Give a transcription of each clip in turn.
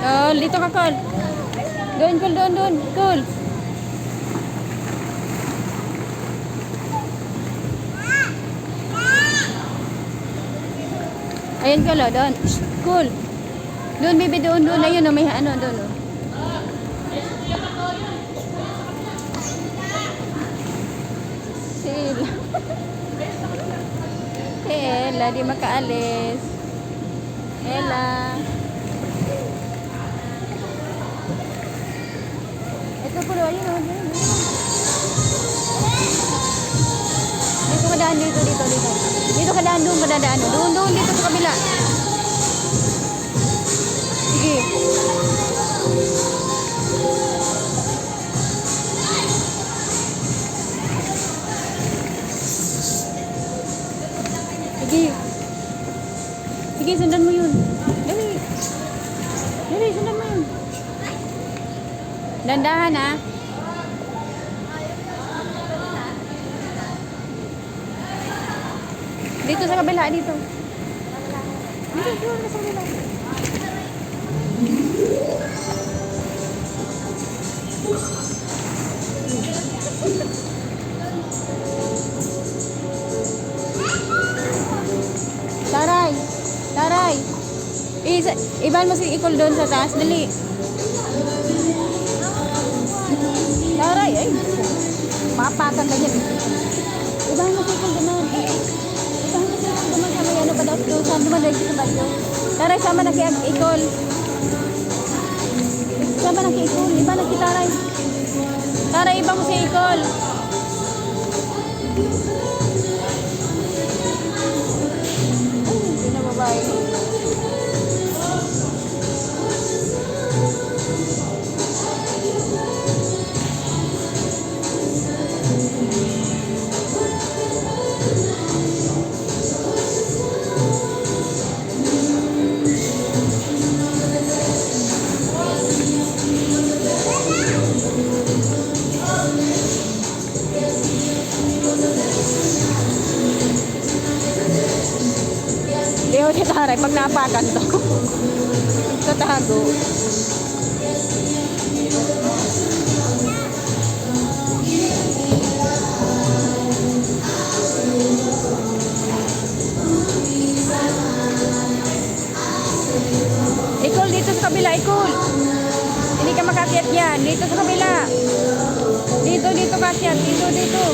Oh, dito ka, Col. Doon, Col, doon, Col. Ayun, Col, oh, doon. Col. Doon, baby, doon. Ayun, oh, may ano, doon, oh. Sila. Ella, di makaalis. Ella. Ito po, ayun, oh. Dito ka daan, dito. Dito ka daan, doon ka dadaan. Doon, dito sa kabila. Sige. Sige, sundan mo yun. Dali, sundan mo yun. Dandahan, ha? Dito sa kabila, dito. Dito sa kabila. Taray. Iban mo si Ikol doon sa taas. Dali. Taray, ay. Mapakan na yan. Iban mo si Ikol doon. Sa may ano pa daw doon. Saan naman dahil sa bagyo. Taray, sama na kay Ikol. Sama na kay Ikol. Iba na si Taray. Taray, iba mo si Ikol. Bye. Leo si Taray, pag napakan to. Tatago. Ikol, dito sa kabila, Ikol. Hindi ka makakyat yan. Dito sa kabila. Dito kakyat. Dito.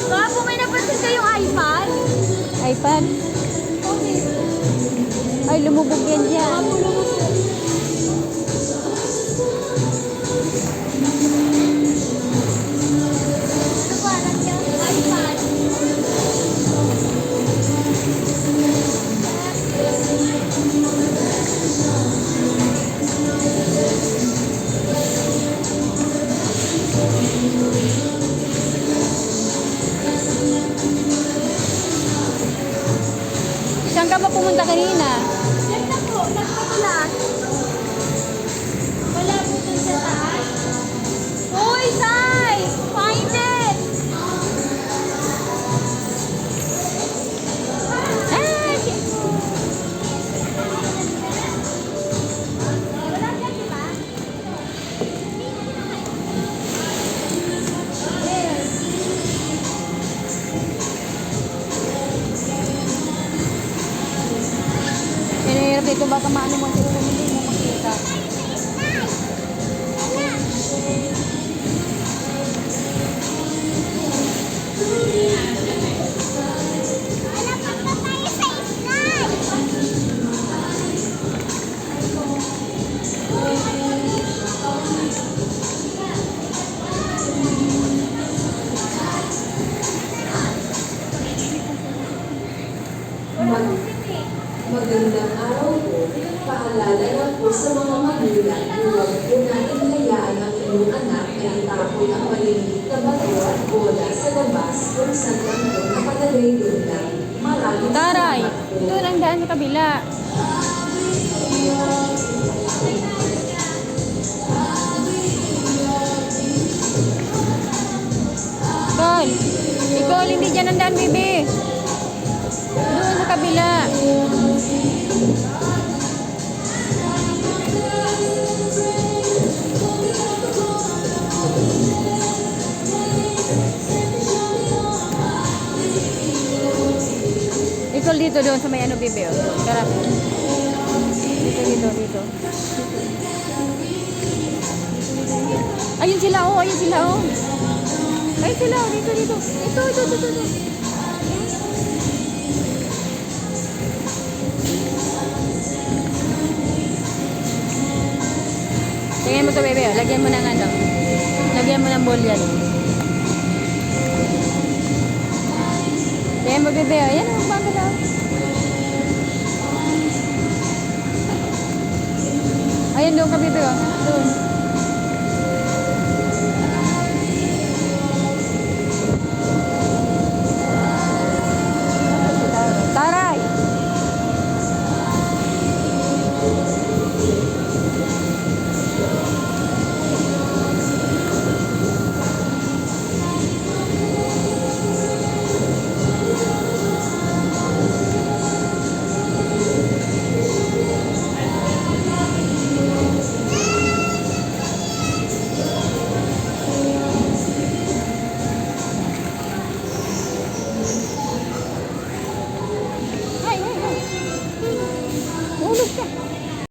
Kapo, may napansin kayong iPad? Ay, lumubog yan dyan. iPad. Saan ka ba pumunta kanina? Ganda po, nagpatulas. Wala po dun sa taas. Uy, Sai! Find it! Wala ka, diba? Hirap dito baka maano mo dito hindi mo makita. Magandang araw po. Paalala lang po sa mga magulang, huwag po natin hayaan ang inyong anak na itapon ang maliliit na bato at bola sa labas kung saan lang po nakalagay doon lang. Maraming Taray, salamat po. doon ang daan sa kabila. Nicole. Nicole, hindi dyan ang daan, baby. Doon sa kabila. Nicole, dito doon sa may ano, baby. Oh. Tara. Dito. Ayun sila, oh. Ayun sila, oh. Ayun sila, oh. Dito. Dito. Tingnan mo to, baby. Oh. Lagyan mo ng ano. Lagyan mo ng bowl yan. Tingnan mo, baby. Oh. Yan, oh. Bago daw. Ayun doon ka, baby. Oh. Doon.